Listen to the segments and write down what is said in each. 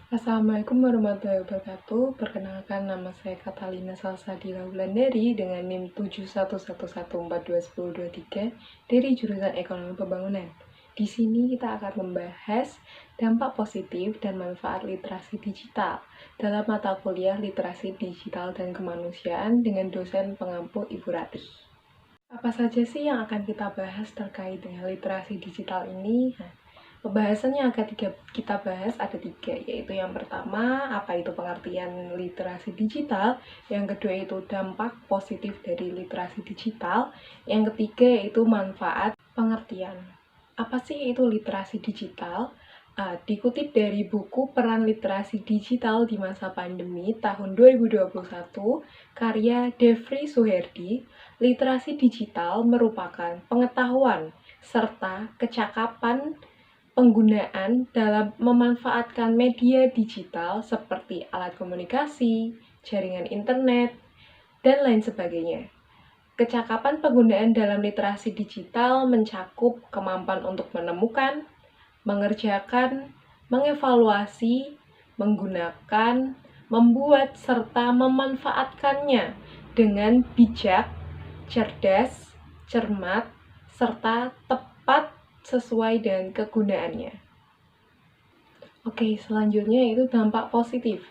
Assalamualaikum warahmatullahi wabarakatuh. Perkenalkan, nama saya Catalina Salsabila Wulandari dengan NIM 7111421023 dari jurusan Ekonomi Pembangunan. Di sini kita akan membahas dampak positif dan manfaat literasi digital dalam mata kuliah Literasi Digital dan Kemanusiaan dengan dosen pengampu Ibu Ratih. Apa saja sih yang akan kita bahas terkait dengan literasi digital ini? Pembahasan yang akan kita bahas ada 3, yaitu yang pertama, apa itu pengertian literasi digital, yang kedua itu dampak positif dari literasi digital, yang ketiga yaitu manfaat pengertian. Apa sih itu literasi digital? Dikutip dari buku Peran Literasi Digital di Masa Pandemi tahun 2021, karya Devri Suherdi, literasi digital merupakan pengetahuan serta kecakapan penggunaan dalam memanfaatkan media digital seperti alat komunikasi, jaringan internet, dan lain sebagainya. Kecakapan penggunaan dalam literasi digital mencakup kemampuan untuk menemukan, mengerjakan, mengevaluasi, menggunakan, membuat, serta memanfaatkannya dengan bijak, cerdas, cermat, serta tepat sesuai dengan kegunaannya. Oke, selanjutnya itu dampak positif.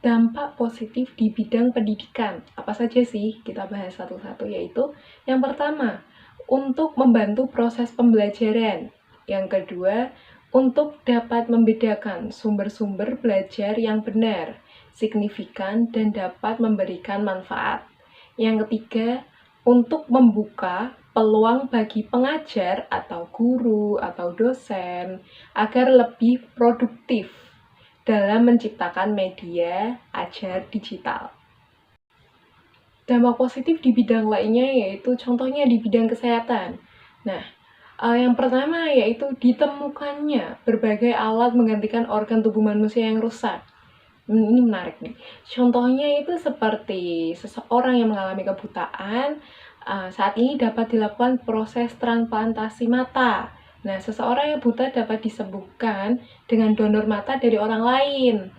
Dampak positif di bidang pendidikan. Apa saja sih? Kita bahas satu-satu, yaitu yang pertama, untuk membantu proses pembelajaran. Yang kedua, untuk dapat membedakan sumber-sumber belajar yang benar, signifikan, dan dapat memberikan manfaat. Yang ketiga, untuk membuka peluang bagi pengajar atau guru atau dosen agar lebih produktif dalam menciptakan media ajar digital. Dampak positif di bidang lainnya yaitu contohnya di bidang kesehatan. Nah, yang pertama yaitu ditemukannya berbagai alat menggantikan organ tubuh manusia yang rusak. Ini menarik nih. Contohnya itu seperti seseorang yang mengalami kebutaan, saat ini dapat dilakukan proses transplantasi mata. Nah, seseorang yang buta dapat disembuhkan dengan donor mata dari orang lain.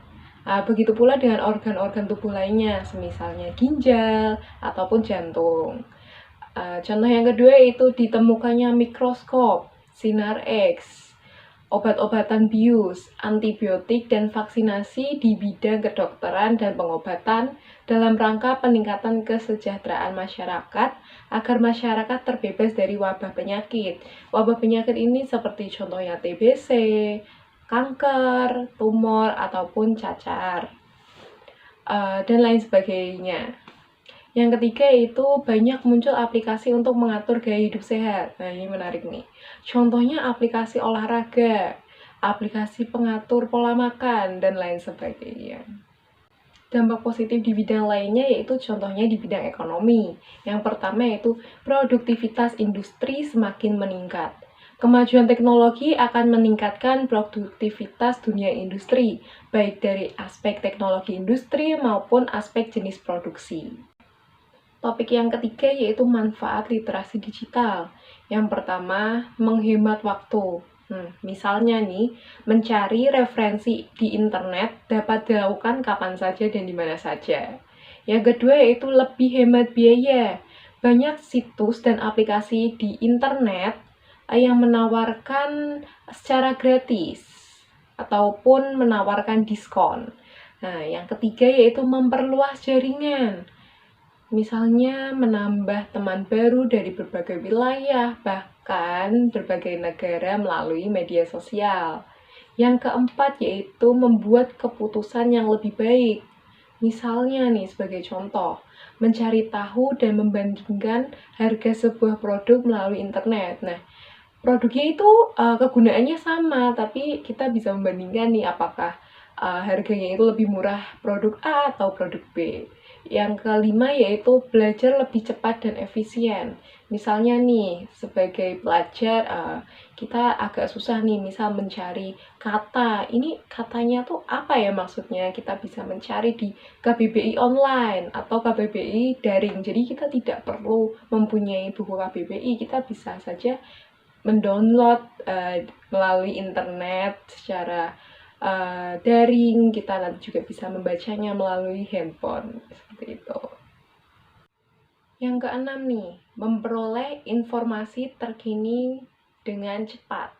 Begitu pula dengan organ-organ tubuh lainnya, misalnya ginjal ataupun jantung. Contoh yang kedua itu ditemukannya mikroskop, sinar X, obat-obatan bius, antibiotik, dan vaksinasi di bidang kedokteran dan pengobatan dalam rangka peningkatan kesejahteraan masyarakat agar masyarakat terbebas dari wabah penyakit. Wabah penyakit ini seperti contohnya TBC, kanker, tumor, ataupun cacar, dan lain sebagainya. Yang ketiga itu banyak muncul aplikasi untuk mengatur gaya hidup sehat. Nah, ini menarik nih. Contohnya aplikasi olahraga, aplikasi pengatur pola makan, dan lain sebagainya. Dampak positif di bidang lainnya yaitu contohnya di bidang ekonomi. Yang pertama yaitu produktivitas industri semakin meningkat. Kemajuan teknologi akan meningkatkan produktivitas dunia industri, baik dari aspek teknologi industri maupun aspek jenis produksi. Topik yang ketiga yaitu manfaat literasi digital. Yang pertama, menghemat waktu. Misalnya nih, mencari referensi di internet dapat dilakukan kapan saja dan di mana saja. Yang kedua yaitu lebih hemat biaya. Banyak situs dan aplikasi di internet yang menawarkan secara gratis ataupun menawarkan diskon. Nah, yang ketiga yaitu memperluas jaringan. Misalnya menambah teman baru dari berbagai wilayah, bahkan berbagai negara melalui media sosial. Yang keempat yaitu membuat keputusan yang lebih baik. Misalnya nih sebagai contoh, mencari tahu dan membandingkan harga sebuah produk melalui internet. Nah, produknya itu kegunaannya sama, tapi kita bisa membandingkan nih apakah harganya itu lebih murah produk A atau produk B. Yang kelima yaitu belajar lebih cepat dan efisien. Misalnya nih, sebagai pelajar kita agak susah nih, misal mencari kata. Ini katanya tuh apa ya maksudnya? Kita bisa mencari di KBBI online atau KBBI daring. Jadi kita tidak perlu mempunyai buku KBBI, kita bisa saja mendownload melalui internet secara daring, kita nanti juga bisa membacanya melalui handphone, seperti itu. Yang keenam nih, memperoleh informasi terkini dengan cepat.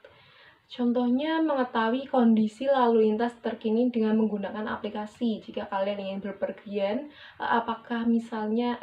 Contohnya mengetahui kondisi lalu lintas terkini dengan menggunakan aplikasi. Jika kalian ingin berpergian, apakah misalnya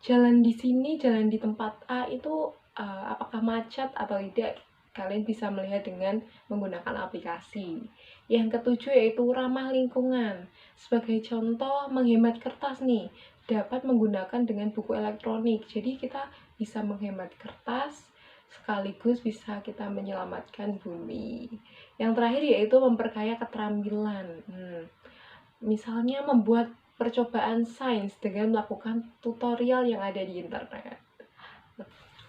jalan di sini, jalan di tempat A itu apakah macet atau tidak, kalian bisa melihat dengan menggunakan aplikasi. Yang ketujuh yaitu ramah lingkungan. Sebagai contoh, menghemat kertas nih, dapat menggunakan dengan buku elektronik. Jadi kita bisa menghemat kertas, sekaligus bisa kita menyelamatkan bumi. Yang terakhir yaitu memperkaya keterampilan. Misalnya membuat percobaan sains dengan melakukan tutorial yang ada di internet.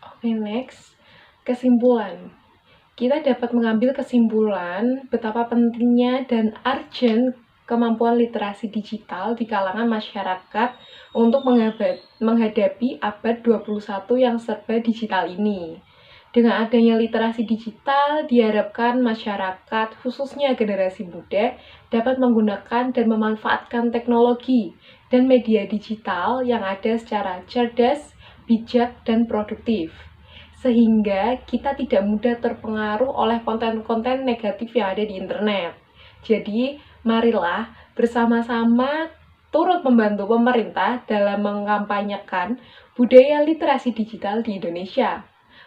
Oke, next. Kesimpulan. Kita dapat mengambil kesimpulan betapa pentingnya dan urgent kemampuan literasi digital di kalangan masyarakat untuk menghadapi abad 21 yang serba digital ini. Dengan adanya literasi digital, diharapkan masyarakat, khususnya generasi muda, dapat menggunakan dan memanfaatkan teknologi dan media digital yang ada secara cerdas, bijak, dan produktif. Sehingga kita tidak mudah terpengaruh oleh konten-konten negatif yang ada di internet. Jadi, marilah bersama-sama turut membantu pemerintah dalam mengkampanyekan budaya literasi digital di Indonesia.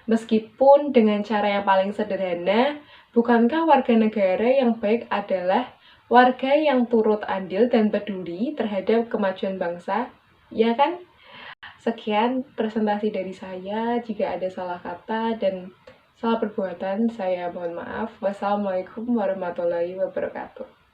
Meskipun dengan cara yang paling sederhana, bukankah warga negara yang baik adalah warga yang turut andil dan peduli terhadap kemajuan bangsa? Ya kan? Sekian presentasi dari saya. Jika ada salah kata dan salah perbuatan, saya mohon maaf. Wassalamualaikum warahmatullahi wabarakatuh.